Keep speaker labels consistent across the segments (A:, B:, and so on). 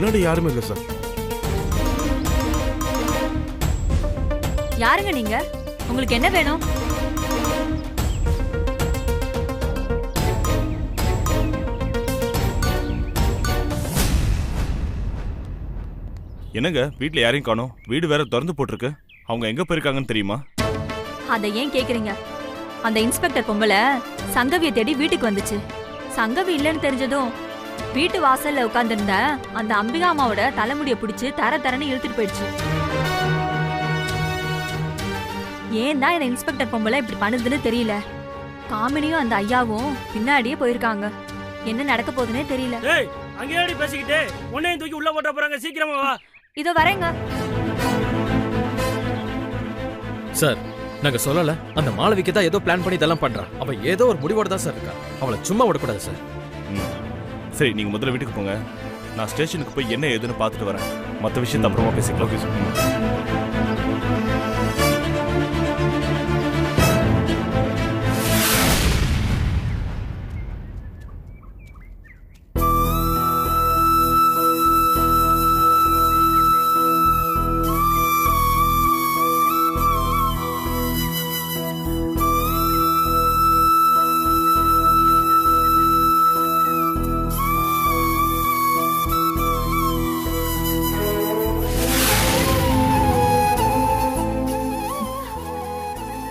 A: பின்னாடி யாருமே இல்லை சார்.
B: யாருங்க நீங்க? உங்களுக்கு என்ன வேணும்?
A: என்னங்க வீட்டுல யாரையும் காணோம், வீடு வேற திறந்து போட்டிருக்கு. அவங்க எங்க போயிருக்காங்கன்னு தெரியுமா?
B: அதை ஏன் கேக்குறீங்க? அந்த இன்ஸ்பெக்டர் பொம்பளை சங்கவியை தேடி வீட்டுக்கு வந்துச்சு. சங்கவி இல்லைன்னு தெரிஞ்சதும் வீட்டு வாசல்ல உட்கார்ந்திருந்த அந்த அம்பிகா அம்மாவோட தலைமுடியை பிடிச்சு தரன்னு இழுத்துட்டு போயிடுச்சு. ஏன் தான் இந்த இன்ஸ்பெக்டர் பொம்பளை இப்படி பண்ணுதுன்னு தெரியல. காமினியும் அந்த ஐயாவும் பின்னாடியே போயிருக்காங்க. என்ன நடக்க போகுதுன்னே தெரியல.
C: அங்கேயே பேசிக்கிட்டே உன்னையும் தூக்கி உள்ள போட்ட போறாங்க, சீக்கிரமா வா.
B: இதோ வரேங்க
D: சார். நாங்க சொல்லல, அந்த மாளவிக்கு தான் ஏதோ பிளான் பண்ணி இதெல்லாம் பண்றான். அவ ஏதோ ஒரு முடிவோட தான் சார் இருக்கா. அவளை சும்மா விடக்கூடாது சார்.
A: சரி, நீங்க முதல்ல வீட்டுக்கு போங்க. நான் ஸ்டேஷனுக்கு போய் என்ன ஏதுன்னு பார்த்துட்டு வரேன். மற்ற விஷயத்தை அப்புறமா பேசிக்கலாம்.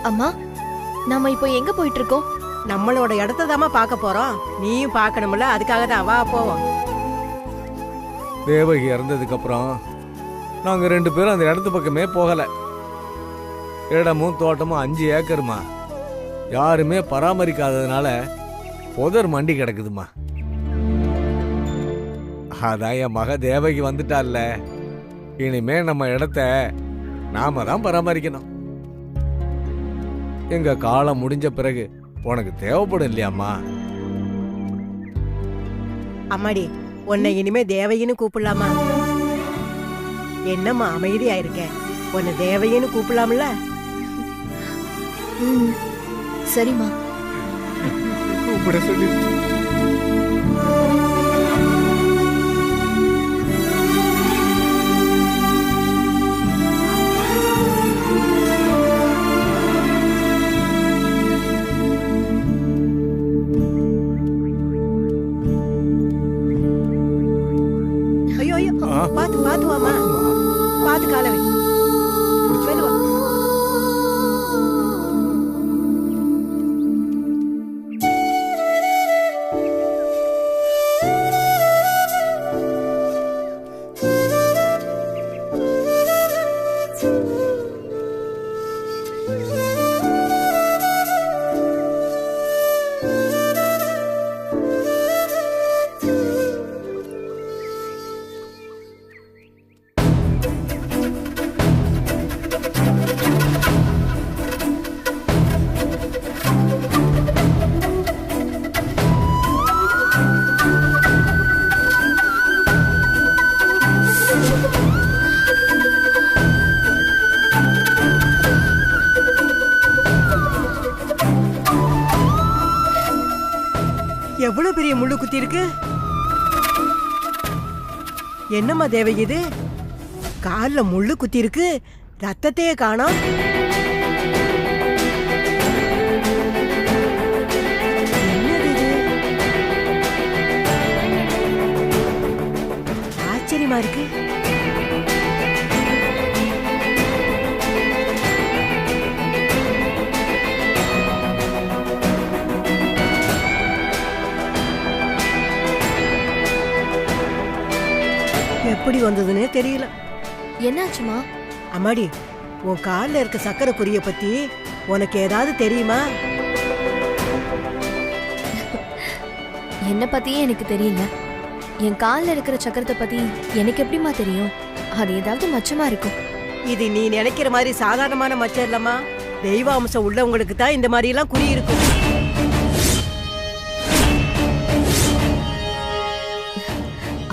E: அம்மா, நாம இப்போ எங்க போயிட்டு இருக்கோம்?
F: நம்மளோட இடத்த தாமா பார்க்க போறோம். நீயும் பார்க்கணும்ல, அதுக்காக தான் வா போவோம்.
G: தேவகி இறந்ததுக்கு அப்புறம் நாங்க 2 பேரும் அந்த இடத்து பக்கமே போகல. இடமும் தோட்டமும் 5 ஏக்கருமா. யாருமே பராமரிக்காததுனால புதர் மண்டி கிடக்குதுமா. அதான் என் மக தேவகி வந்துட்டால, இனிமே நம்ம இடத்த நாம தான் பராமரிக்கணும். எங்க காலம் முடிஞ்ச பிறகு உனக்கு தேவைப்படும் இல்லையாம்மா?
F: அம்மாடி, உன்னை இனிமே தேவையின்னு கூப்பிடலாமா? என்னம்மா அமைதியா இருக்க? உன்னை தேவையின்னு கூப்பிடலாம்ல?
E: சரிம்மா.
G: கூப்பிட சொல்லி
F: பாத்து வாமா, பாத்து காலவை மெதுவா. எவ்வளவு பெரிய முள்ளு குத்தி இருக்கு. என்னம்மா தேவகி இது? கால்ல முள்ளு குத்தி இருக்கு, ரத்தத்தையே காணோம். என்னது இது? ஆச்சரியமா இருக்கு. எப்படி வந்ததுன்னே தெரியல.
E: என்னாச்சுமா?
F: அம்மாடி, உன் கால்ல இருக்க சக்கரை குறிய பத்தி உனக்கு ஏதாவது தெரியுமா?
E: என்ன பத்தியே எனக்கு தெரியல. என் கால்ல இருக்கிற சக்கரத்தை பத்தி எனக்கு எப்படிமா தெரியும்? அது ஏதாவது மச்சமா இருக்கும்.
F: இது நீ நினைக்கிற மாதிரி சாதாரணமான மச்சம் இல்லம்மா. தெய்வ அம்சம் உள்ளவங்களுக்கு தான் இந்த மாதிரி எல்லாம் குறி இருக்கும்.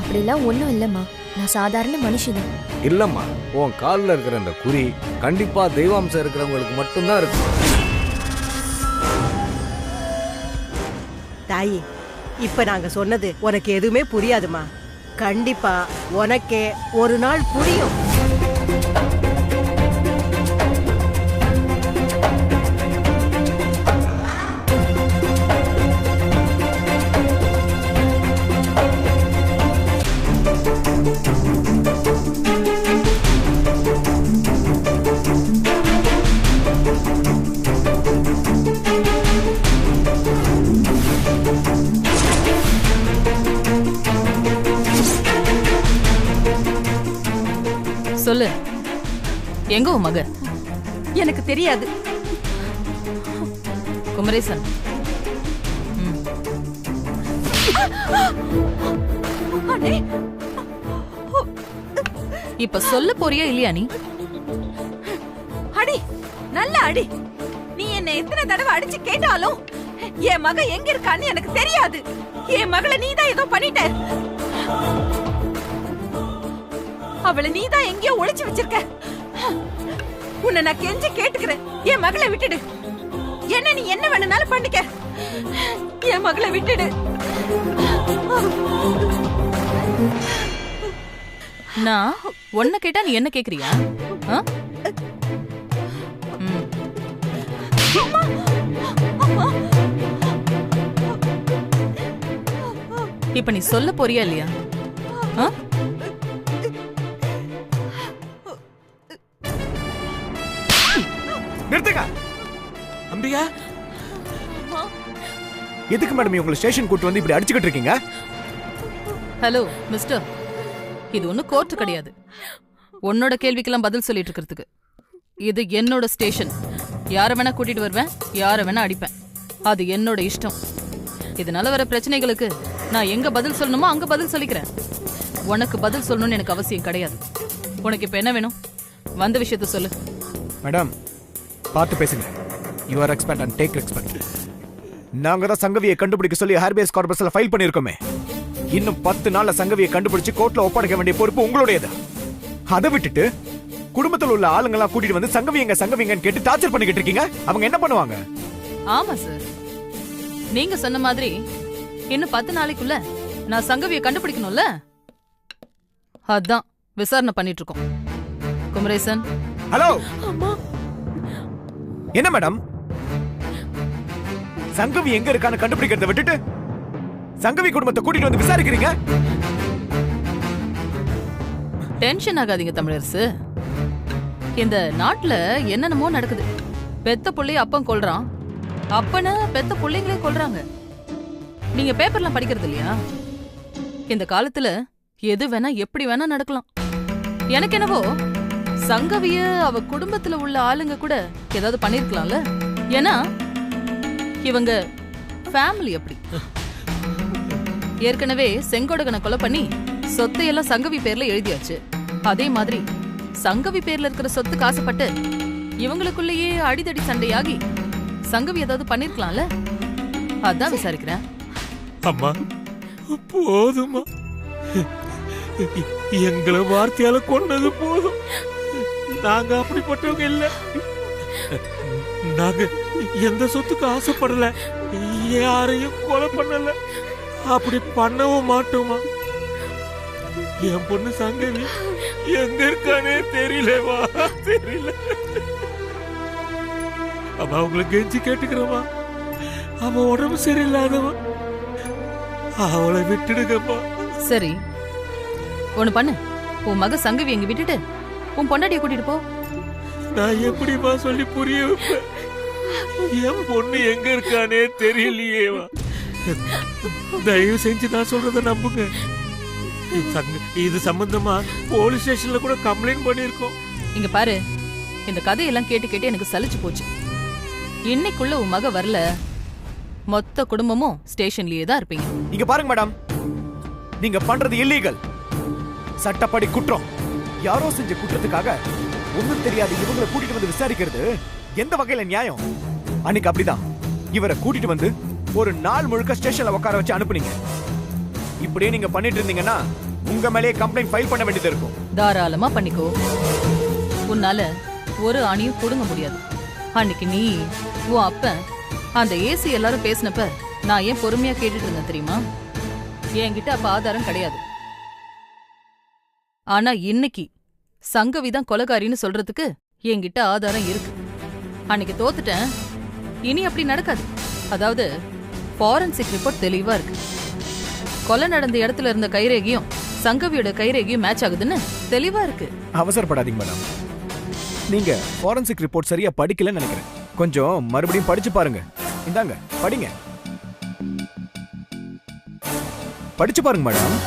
E: அப்படிலாம் ஒண்ணும் இல்லம்மா. நான் சாதாரண மனுஷன்.
G: இல்லம்மா, உன் காலில் இருக்கிற அந்த குறி கண்டிப்பா தெய்வாம்சம் இருக்கிறவங்களுக்கு மட்டும்தான் இருக்கும்.
F: தாயி, இப்ப நாங்க சொன்னது உனக்கு எதுவுமே புரியாதுமா. கண்டிப்பா உனக்கே ஒரு நாள் புரியும்.
H: சொல்லு, எங்க உன் மக?
B: எனக்கு தெரியாது.
H: குமரேசன், இப்ப சொல்ல போறியா இல்லையா? நீ
B: அடி, நல்ல அடி. நீ என்ன எத்தனை தடவை அடிச்சு கேட்டாலும் என் மக எங்க இருக்கான்னு எனக்கு தெரியாது. என் மகளை நீதான் ஏதோ பண்ணிட்ட. அவளை நீதான் எங்கேயோ ஒளிச்சு வச்சிருக்க. உன்னை நான் கெஞ்சி கேட்டுக்கிறேன், என் மகளை விட்டுடு. என்ன நீ என்ன வேணும்னாலும் பண்ணிக்க, என் மகளை விட்டுடு.
H: நான் ஒன்ன கேட்டா நீ என்ன கேக்குறியா? இப்ப நீ சொல்ல போறியா இல்லையா?
I: நிறுத்துங்க. அம்பிகா, எதுக்கு மேடம் உங்களை ஸ்டேஷன் கூட்டு வந்து இப்படி அடிச்சுக்கிட்டு இருக்கீங்க?
H: ஹலோ மிஸ்டர், இது ஒன்னும் கோர்ட் கிடையாது உன்னோட கேள்விக்கெல்லாம் பதில் சொல்லிட்டு இருக்கிறதுக்கு. இது என்னோட ஸ்டேஷன். யார வேணா கூட்டிட்டு வருவேன், யார வேணா அடிப்பேன். அது என்னோட இஷ்டம். இதனால வர பிரச்சனைகளுக்கு நான் எங்க பதில் சொல்லணுமோ அங்க பதில் சொல்லிக்கிறேன். உனக்கு பதில் சொல்லணும்னு எனக்கு அவசியம் கிடையாது. உனக்கு இப்ப என்ன வேணும்? வந்த விஷயத்த சொல்லு.
I: மேடம், பார்த்து பேசுங்க. You are expert and take respect. நாங்க தான் சங்கவியை கண்டுபிடிக்க சொல்லி ஹேர்பேஸ் கார்பஸ்ல ஃபைல் பண்ணிருக்கோமே. இன்னும் 10 நாள்ல சங்கவியை கண்டுபிடிச்சு கோர்ட்ல ஒப்படைக்க வேண்டிய பொறுப்பு உங்களுடையது. அதை விட்டுட்டு குடும்பத்தில் உள்ள ஆளுங்கெல்லாம் கூட்டிட்டு வந்து சங்கவிங்கன்னு கேட்டு டார்ச்சர் பண்ணிக்கிட்டு இருக்கீங்க. அவங்க என்ன பண்ணுவாங்க?
H: ஆமா சார், நீங்க சொன்ன மாதிரி இன்னும் 10 நாளைக்குள்ள நான் சங்கவியை கண்டுபிடிக்கணும்ல. அதான் விசாரணை பண்ணிட்டு இருக்கோம். குமரேசன்.
I: ஹலோ. என்ன மேடம், சங்கவி எங்க இருக்கான்னு கண்டுபிடிக்கிறத விட்டுட்டு சங்கவி குடும்பத்தை கூட்டிட்டு வந்து விசாரிக்கிறீங்க?
H: டென்ஷன் ஆகாதீங்க தமிழரசு. இந்த நாட்டுல என்னென்னமோ நடக்குது. பெத்த புள்ளைய அப்பன் கொல்றான், அப்பன பெத்த புள்ளைங்களே கொல்றாங்க. நீங்க பேப்பர்லாம் படிக்கிறது இல்லையா? இந்த காலத்துல எது வேணா எப்படி வேணா நடக்கலாம். எனக்கு என்னவோ சங்கவிய அவ குடும்பத்துல உள்ள ஆளுங்க கூட ஏதாவது பண்ணிருக்கலாம்ல. ஏன்னா இவங்க ஃபேமிலி அப்படி. ஏற்கனவே செங்கோடகனை கொலை பண்ணி சொத்தையெல்லாம் சங்கவி பேர்ல எழுதியாச்சு. அதே மாதிரி சங்கவி பேர்ல இருக்கிற சொத்துக்கு ஆசைப்பட்டு இவங்களுக்குள்ளேயே அடிதடி சண்டையாகி சங்கவி ஏதாவது பண்ணிருக்கலாம்ல. அதான் விசாரிக்கிறேன்.
C: அம்மா போதுமா, எங்களை வார்த்தையால கொன்னது போதும். நாங்க அப்படிப்பட்டவங்க இல்ல. நாங்க எந்த சொத்துக்கு ஆசைப்படல, யாரையும் கொலை பண்ணல, அப்படி பண்ணவும் மாட்டோமா. என் பொண்ணு சங்கவி எங்க இருக்கானே தெரியலவா, தெரியல. அவ அவங்களை கெஞ்சி கேட்டுக்கிறவா, அவ உடம்பு சரியில்லாதவா, அவளை விட்டுடுங்கம்மா.
H: சரி, ஒண்ணு பண்ணு. உன் மக சங்கவி எங்க விட்டுட்டு உன் பொண்டாட்டிய கூட்டிட்டு போ.
C: நான் எப்படிமா சொல்லி புரிய வைப்பேன்? என் பொண்ணு எங்க இருக்கானே தெரியலையேவா. தயவு செஞ்சு நான் சொல்றத நம்புங்க. இது சம்பந்தமா போலீஸ் ஸ்டேஷன்ல கூட கம்ப்ளைண்ட் பண்ணிருக்கோம்.
H: இங்க பாரு, இந்த கதையெல்லாம் கேட்டு கேட்டு எனக்கு சலிச்சு போச்சு. இன்னைக்குள்ள உன் மக வரல, மொத்த குடும்பமும் ஸ்டேஷன்லயே தான் இருப்பீங்க.
I: இங்க பாருங்க மேடம், நீங்க பண்றது இல்லீகல், சட்டப்படி குற்றம். யாரோ செஞ்ச குற்றத்துக்காக ஒண்ணும் தெரியாது இவங்களை கூட்டிட்டு வந்து விசாரிக்கிறது எந்த வகையில நியாயம்? அன்னைக்கு அப்படிதான் இவரை கூட்டிட்டு வந்து ஒரு நாள் முழுக்க ஸ்டேஷன்ல உட்கார வச்சு அனுப்புனீங்க. இப்படியே நீங்க பண்ணிட்டு இருந்தீங்கன்னா உங்க மேலேயே கம்ப்ளைண்ட் ஃபைல் பண்ண வேண்டியது இருக்கும்.
H: தாராளமா பண்ணிக்கோ. உன்னால ஒரு ஆணியும் புடுங்க முடியாது. அன்னைக்கு நீ உன் அப்ப அந்த ஏசி எல்லாரும் பேசினப்ப நான் ஏன் பொறுமையா கேட்டுட்டு இருந்தேன் தெரியுமா? என்கிட்ட அப்ப ஆதாரம் கிடையாது. ஆனா இன்னைக்கு சங்கவிதான் கொலைகாரின்னு சொல்றதுக்கு என்கிட்ட ஆதாரம் இருக்கு. அன்னைக்கு தோத்துட்டேன், இனி அப்படி நடக்காது. அதாவது ஃபாரன்சிக் ரிப்போர்ட் தெளிவா இருக்கு. கொலை நடந்த இடத்துல இருந்த கைரேகையும் சங்கவியோட கைரேகையும் மேட்ச் ஆகுதுன்னு தெளிவா இருக்கு.
I: அவசரப்படாதீங்க மேடம். நீங்க ஃபாரன்சிக் ரிப்போர்ட் சரியா படிக்கலன்னு நினைக்கிறேன். கொஞ்சம் மறுபடியும் படிச்சு பாருங்க. இந்தாங்க படிங்க. படிச்சு பாருங்க மேடம்.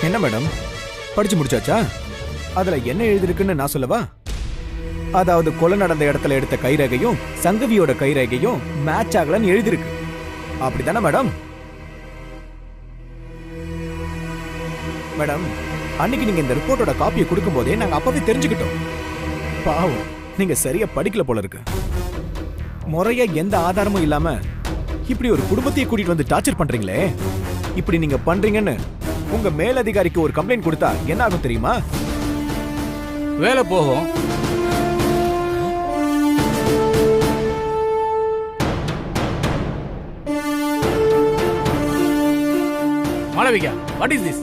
I: என்ன மேடம் படிச்சு முடிச்சாச்சா? அதுல என்ன எழுதிருக்குன்னு நான் சொல்லவா? அதாவது கொலை நடந்த இடத்துல எடுத்த கைரேகையும் சங்கவியோட கைரேகையும் மேட்ச் ஆகலன்னு எழுதிருக்கு. அப்படிதானே மேடம்? மேடம், அன்னைக்கு நீங்க இந்த ரிப்போர்ட்டோட காப்பியை கொடுக்கும் போதே நாங்க அப்பவே தெரிஞ்சுக்கிட்டோம். பாவம், நீங்க சரியா படிக்கல போல இருக்கு. முறையா எந்த ஆதாரமும் இல்லாம இப்படி ஒரு குடும்பத்தையே கூட்டிட்டு வந்து டார்ச்சர் பண்றீங்களே. இப்படி நீங்க பண்றீங்கன்னு உங்க மேலதிகாரிக்கு ஒரு கம்ப்ளைண்ட் கொடுத்தா என்ன ஆகும் தெரியுமா?
J: வேலை போகும். Malavika, what is this?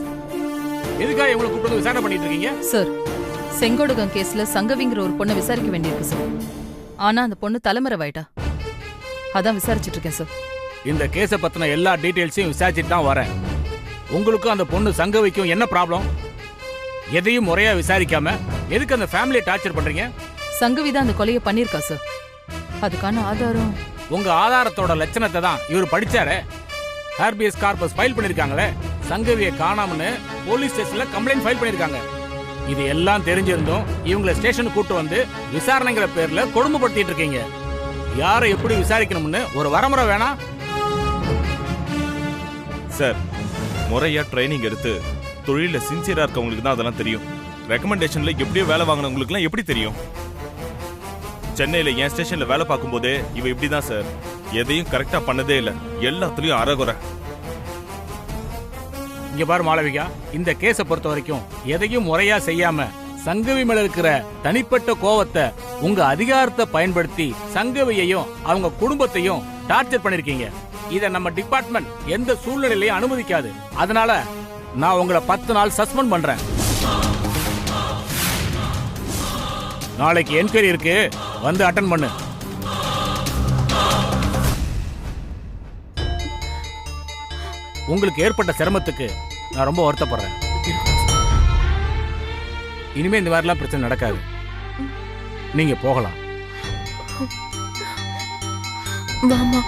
J: எதுக்காக இவங்களை கூப்பிட்டு வந்து விசாரணை பண்ணிட்டு இருக்கீங்க?
H: சார், செங்கோடகம் கேஸ்ல சங்கவிங்கிற ஒரு பொண்ணை விசாரிக்க வேண்டியிருக்கு சார். ஆனா அந்த பொண்ணு தலைமறைவாயிட்டா. அதான் விசாரிச்சுட்டு இருக்கேன் சார்.
J: இந்த கேஸை பத்தின எல்லா டீடைல்ஸையும் விசாரிச்சுட்டு தான் வரேன். உங்களுக்கும் அந்த பொண்ணு சங்கவிக்கும் என்ன ப்ராப்ளம்? எதையும் முறையா விசாரிக்காம எதுக்கு அந்த ஃபேமிலியை டார்ச்சர் பண்றீங்க?
H: சங்கவி தான் அந்த கொலையை பண்ணிருக்கா சார். அதுக்கான ஆதாரம்.
J: உங்க ஆதாரத்தோட லட்சணத்தை தான் இவர் படிச்சாரே. ஹார்பியஸ் கார்பஸ் ஃபைல் பண்ணிருக்காங்களே. சங்கவியை காணாமன்னு போலீஸ் ஸ்டேஷன்ல கம்ப்ளைண்ட் ஃபைல் பண்ணிருக்காங்க. இது எல்லாம் தெரிஞ்சிருந்தும் இவங்களை ஸ்டேஷனுக்கு கூட்டு வந்து விசாரணைங்கிற பேர்ல கொடுமைப்படுத்திட்டு இருக்கீங்க. யாரை எப்படி விசாரிக்கணும்னு ஒரு வரமுறை வேணா?
A: சார், முறையா ட்ரைனிங் எடுத்து தொழில சின்சியரா இருக்கவங்களுக்கு தான் அதெல்லாம் தெரியும். ரெக்கமெண்டேஷன்ல எப்படியோ வேலை வாங்கினவங்களுக்குலாம் எப்படி தெரியும்? சென்னையில என் ஸ்டேஷன்ல வேலை பார்க்கும் போதே இவ இப்படிதான் சார். எதையும் கரெக்டா பண்ணதே இல்ல, எல்லாத்துலயும் அறகுறை.
J: இங்க பாரு மாளவிகா, இந்த கேஸை பொறுத்த வரைக்கும் எதையும் முறையா செய்யாம சங்கவி மேல இருக்கிற தனிப்பட்ட கோவத்தை உங்க அதிகாரத்தை பயன்படுத்தி சங்கவியையும் அவங்க குடும்பத்தையும் டார்ச்சர் பண்ணிருக்கீங்க. இத நம்ம டிபார்ட்மெண்ட் எந்த சூழ்நிலையிலையும் அனுமதிக்காது. அதனால நான் உங்களை 10 நாள் சஸ்பெண்ட் பண்றேன். நாளைக்கு என்கொயரி இருக்கு, வந்து அட்டெண்ட் பண்ணு. உங்களுக்கு ஏற்பட்ட சிரமத்துக்கு நான் ரொம்ப வருத்தப்படுறேன். இனிமே இந்த மாதிரிலாம் பிரச்சனை நடக்காது. நீங்க போகலாம்.
E: மாமா,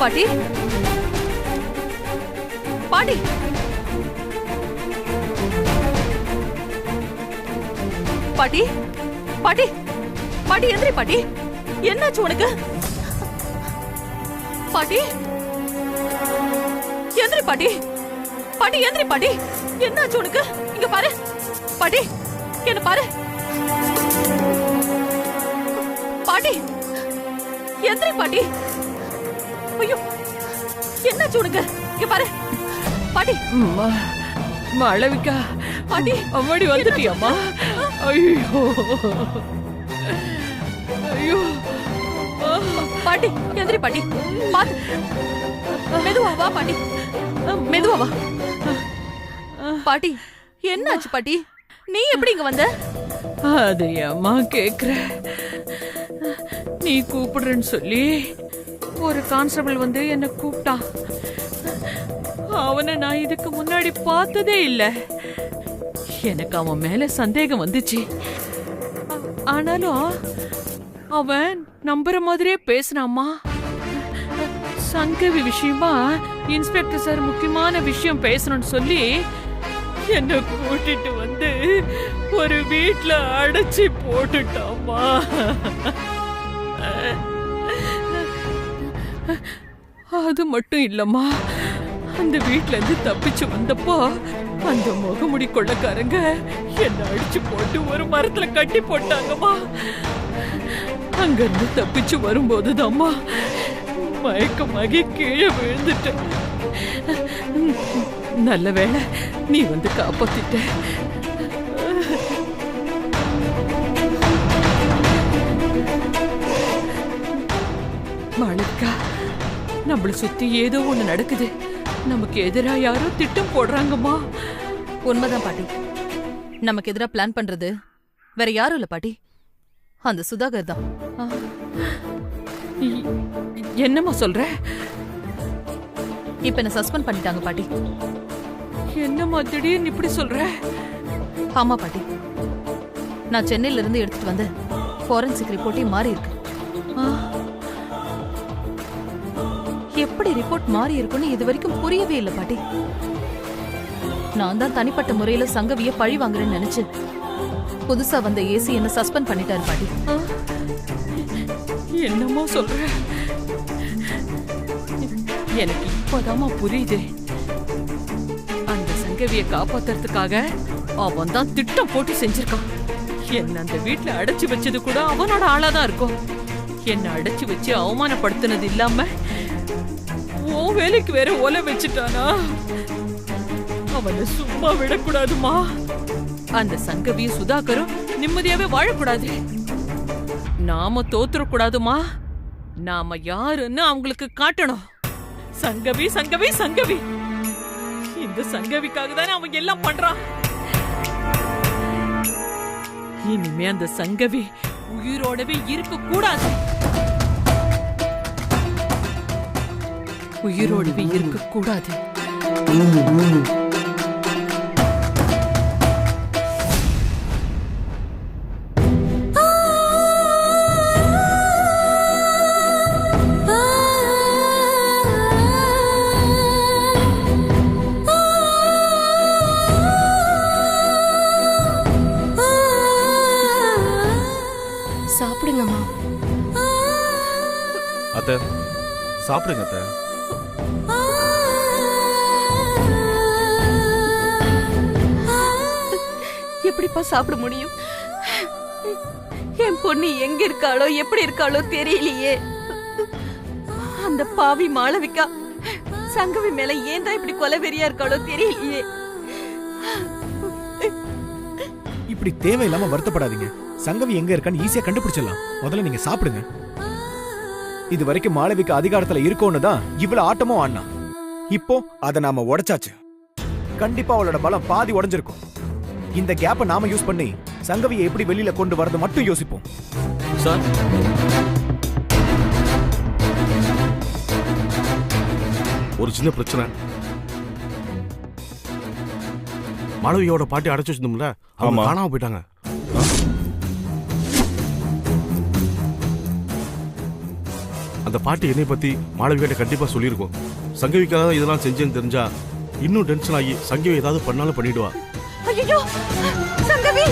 H: பாட்டி, பாட்டி, பாட்டி, பாட்டி, பாட்டி எந்திரி பாட்டி. என்னாச்சு உனக்கு? பாட்டி எந்திரி பாட்டி. பாட்டி எந்திரி பாட்டி. என்னாச்சு உனக்கு? இங்க பாரு பாட்டி, என்ன பாரு. பாட்டி எந்திரி பாட்டி. ஐயோ என்னாச்சு உனக்கு? இங்க பாரு பாட்டி.
K: மாளவிகா
H: பாட்டி
K: அம்மாடி வந்துட்டியம்மா. ஐயோ ஐயோ
H: பாட்டி எந்திரி பாட்டி. பாத்து மெதுவா வா பாட்டி, மெதுவா வா. பாட்டி என்னாச்சு பாட்டி? நீ எப்படி இங்க வந்த?
K: அது அம்மா கேக்குற. நீ கூப்பிடுறேன்னு சொல்லி ஒரு கான்ஸ்டபிள் வந்து என்ன கூப்பிட்டான். அவனை நான் இதுக்கு முன்னாடி பார்த்ததே இல்ல. எனக்கு அவன் மேல சந்தேகம் வந்துச்சு. ஆனாலும் அவன் நம்புற மாதிரியே பேசினாம்மா. சங்கவி விஷயமா இன்ஸ்பெக்டர் சார் முக்கியமான விஷயம் பேசணும்னு சொல்லி என்ன கூட்டிட்டு வந்து ஒரு வீட்ல அடைச்சி போட்டுட்டாம்மா. அது மட்டும் இல்லம்மா, அந்த வீட்ல இருந்து தப்பிச்சு வந்தப்போ அந்த முகமுடி கொள்ளக்காரங்க என்ன அடிச்சு போட்டு ஒரு மரத்துல கட்டி போட்டாங்கம்மா. அங்க இருந்து தப்பிச்சு வரும்போதுதாம்மா மயக்கமாகி கீழே விழுந்துட்டேன். நல்ல வேளை நீ வந்து காப்பாத்திட்ட. மாளவிகா, நம்மள சுத்தி ஏதோ ஒண்ணு நடக்குது. நமக்கு எதிரா யாரோ திட்டம் போடுறாங்கம்மா.
H: உண்மைதான் பாட்டி. நமக்கு எதிரா பிளான் பண்றது வேற யாரும் இல்ல பாட்டி, அந்த சுதாகர் தான்.
K: என்னம்மா சொல்ற?
H: இப்ப என்ன சஸ்பெண்ட் பண்ணிட்டாங்க பாட்டி.
K: என்னம்மா திடீர்னு இப்படி சொல்ற?
H: ஆமா பாட்டி, நான் சென்னையில இருந்து எடுத்துட்டு வந்த ஃபாரன்சிக் ரிப்போர்ட்டே மாறி இருக்கு. எப்படி ரிப்போர்ட் மாறி இருக்குன்னு இது வரைக்கும் புரியவே இல்லை பாட்டி. நான் தான் தனிப்பட்ட முறையில சங்கவிய பழி வாங்குறேன்னு நினைச்சு புதுசா வந்த ஏசி என்ன சஸ்பெண்ட் பண்ணிட்டாரு பாட்டி.
K: என்னமோ சொல்ற? எனக்கு இப்பதாமா புரியுது. அந்த சங்கவிய காப்பாத்துறதுக்காக அவன் தான் திட்டம் போட்டு செஞ்சிருக்கான். என்ன அந்த வீட்டுல அடைச்சு வச்சது கூட அவனோட ஆளாதான் இருக்கும். என்ன அடைச்சு வச்சு அவமானப்படுத்தினது இல்லாம உன் வேலைக்கு வேற ஓலை வச்சுட்டானா? அவனை சும்மா விடக்கூடாதுமா. அந்த சங்கவியும் சுதாகரும் நிம்மதியாவே வாழக்கூடாது. நாம தோத்துறக்கூடாதுமா. நாம யாருன்னு அவங்களுக்கு காட்டணும். சங்கவி சங்கவி சங்கவி, இந்த சங்கவிக்காக தானே அவன் எல்லாம் பண்றான். இனிமே அந்த சங்கவி உயிரோடவே இருக்க கூடாது. உயிரோடவே இருக்க கூடாது.
E: சாப்பிடுங்கம்மா.
A: அத்தை சாப்பிடுங்க அத்தை.
B: எப்படிப்பா சாப்பிட முடியும்? என் பொண்ணு எங்க இருக்காளோ எப்படி இருக்காளோ தெரியலையே. அந்த பாவி மாளவிகா சங்கவி மேல ஏன் தான் இப்படி கொலைவெறியா இருக்காளோ தெரியலையே.
I: இப்படி தேவையில்லாம வருத்தப்படாதீங்க. சங்கவி எங்க இருக்கான்னு ஈஸியா கண்டுபிடிச்சிடலாம். முதல்ல நீங்க சாப்பிடுங்க. இது வரைக்கும் மாளவிகா அதிகாரத்துல இருக்கோன்னு தான் இவ்வளவு ஆட்டமும் ஆடினா. இப்போ அதை நாம உடைச்சாச்சு. கண்டிப்பா அவளோட பலம் பாதி உடைஞ்சிருக்கும். இந்த கேப்பை நாம யூஸ் பண்ணி சங்கவியை எப்படி வெளியில கொண்டு வரது மட்டும் யோசிப்போம்.
D: சார்,
C: ஒரு சின்ன பிரச்சனை. மாளவியோட பாட்டி அடைச்சு வச்சிருந்தோம்ல, அவங்க காணாம போயிட்டாங்க. அந்த பாட்டி என்னை பத்தி மாளவிகிட்ட கண்டிப்பா சொல்லியிருக்கோம். சங்கவிக்காக தான் இதெல்லாம் செஞ்சேன்னு தெரிஞ்சா இன்னும் டென்ஷன் ஆகி சங்கவி ஏதாவது பண்ணாலும் பண்ணிடுவா.
B: ஐயோ சங்கவி!